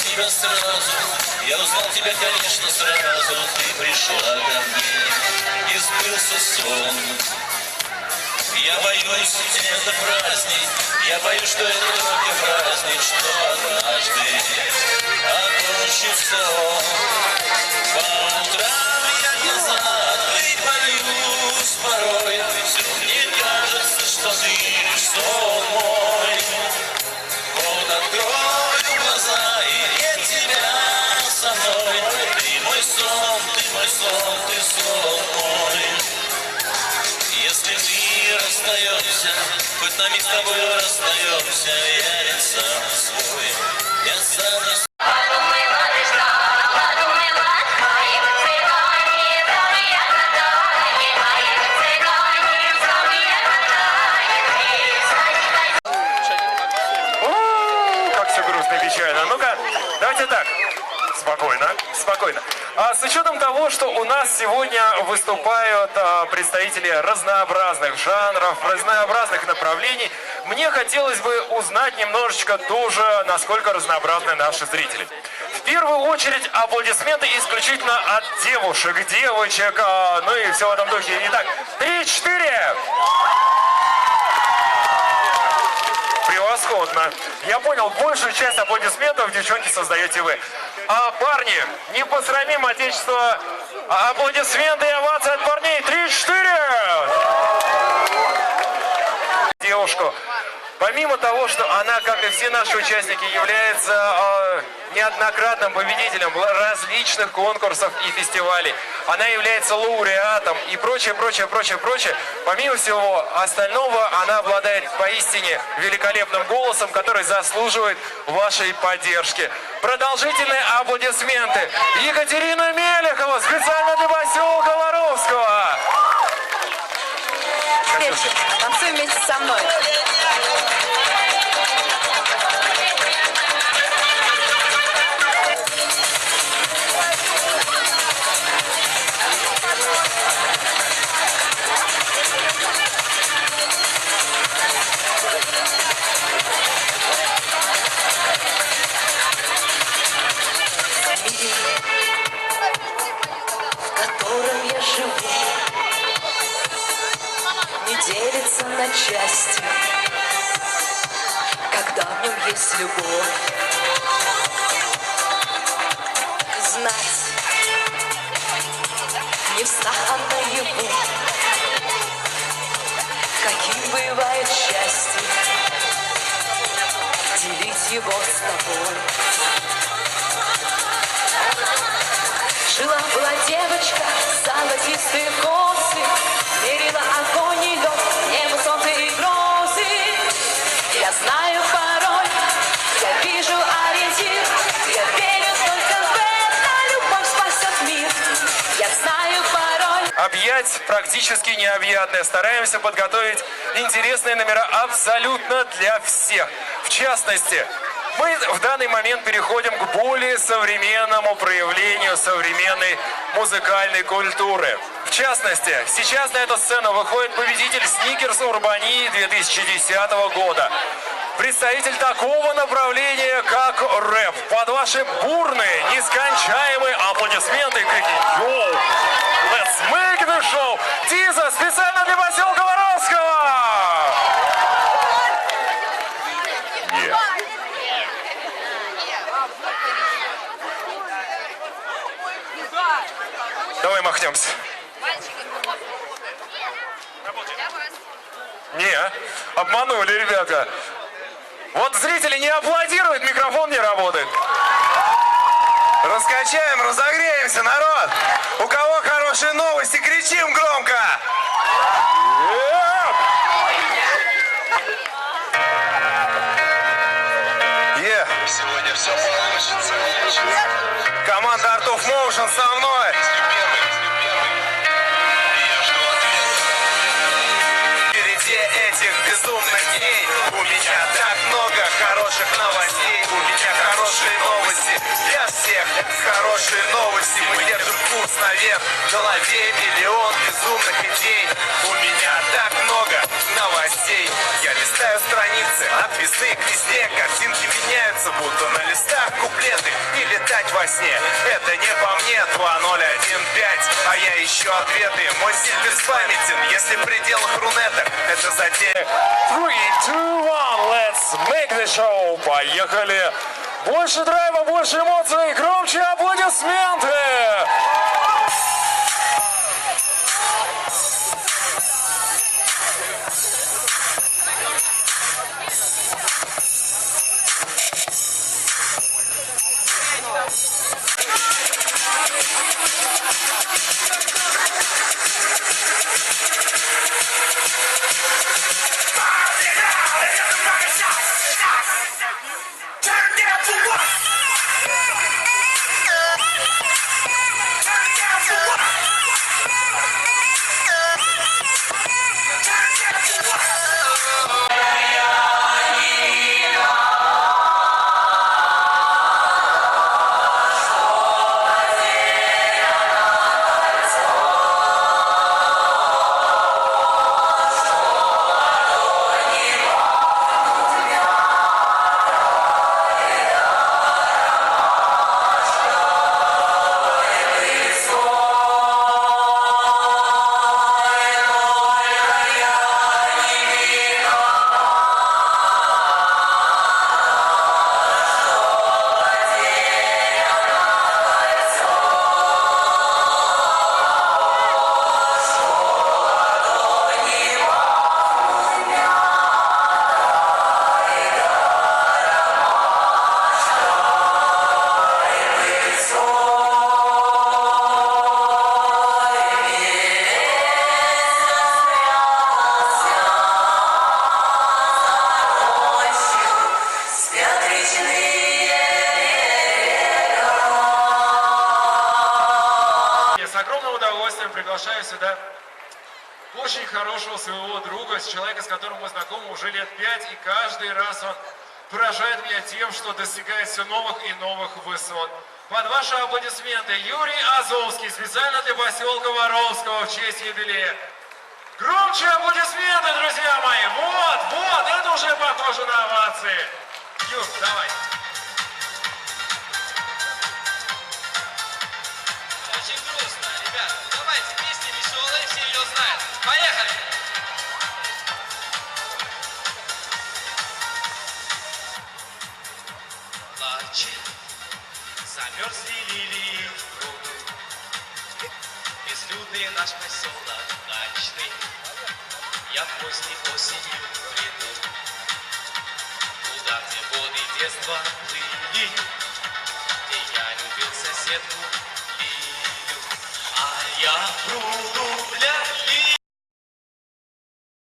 тебя сразу, я узнал тебя, конечно, сразу. Ты пришла ко мне, и сбылся сон. Я боюсь, это праздник, я боюсь, что это только праздник, что однажды окончится он. По утрам я назад и боюсь порой, все мне кажется, что ты лишь сон мой. Вот открою глаза, и нет тебя со мной. Ты мой сон, ты мой сон, ты сон мой. Если мы расстаемся, хоть на миг с тобой расстаемся, я ведь сам свой, я сам не свой. Как все грустно и печально. Ну-ка, давайте так. Спокойно, спокойно. С учетом того, что у нас сегодня выступают представители разнообразных жанров, разнообразных направлений, мне хотелось бы узнать немножечко тоже, насколько разнообразны наши зрители. В первую очередь аплодисменты исключительно от девушек, девочек, ну и все в этом духе. Итак, 3-4! Превосходно. Я понял, большую часть аплодисментов, девчонки, создаете вы. А парни, не посрамим отечество. Аплодисменты и овации от парней. 3-4! Девушку. Помимо того, что она, как и все наши участники, является неоднократным победителем различных конкурсов и фестивалей, она является лауреатом и прочее, прочее, прочее, прочее. Помимо всего остального, она обладает поистине великолепным голосом, который заслуживает вашей поддержки. Продолжительные аплодисменты. Екатерина Мелехова, специально для поселка Воровского. Танцуй вместе со мной. Делится на части, когда в нем есть любовь. Знать не в снах, а наяву, каким бывает счастье, делить его с тобой. Жила-была девочка, золотистые косы, мерила огонь и лед, небо, солнце и грозы. Я знаю порой, я вижу ориентир, я верю только в это, любовь спасет мир. Я знаю порой. Объять практически необъятное. Стараемся подготовить интересные номера абсолютно для всех. В частности, мы в данный момент переходим к более современному проявлению современной музыкальной культуры. В частности, сейчас на эту сцену выходит победитель Сникерс Урбании 2010 года. Представитель такого направления, как рэп. Под ваши бурные, нескончаемые аплодисменты и крики «Йоу! Let's make the show!» Тиза специально для поселка Воровского! Давай махнемся. Не, обманули, ребята. Вот зрители не аплодируют, микрофон не работает. Раскачаем, разогреемся, народ. У кого хорошие новости, кричим громко. Сегодня все получится. Команда Art of Motion со мной. Впереди этих безумных дней у меня так много хороших новостей. У меня хорошие новости для всех. Хорошие новости, мы держим курс наверх. В голове миллион безумных идей. У меня так много новостей. Я листаю страницы, язык везде, картинки меняются, будто на листах куплеты. И летать во сне, это не по мне. 2015, а я ищу ответы. Мой стиль беспамятен, если в пределах рунеток. Это затея. 3, 2, 1, let's make the show. Поехали. Больше драйва, больше эмоций, громче аплодисменты. С огромным удовольствием приглашаю сюда очень хорошего своего друга, человека, с которым мы знакомы уже лет 5, и каждый раз он поражает меня тем, что достигает все новых и новых высот. Под ваши аплодисменты Юрий Азовский, специально для поселка Воровского в честь юбилея. Громче аплодисменты, друзья мои! Вот, это уже похоже на овации. Юр, давай. Очень грустно, ребят. Давайте, песни веселые, все ее знают. Поехали! Плачет, замерзли лилии в пруду. Безлюдный наш поселок дачный. Я поздней осенью приду. Куда те воды детства плыли, где я любил соседку Лилию. А я в пруду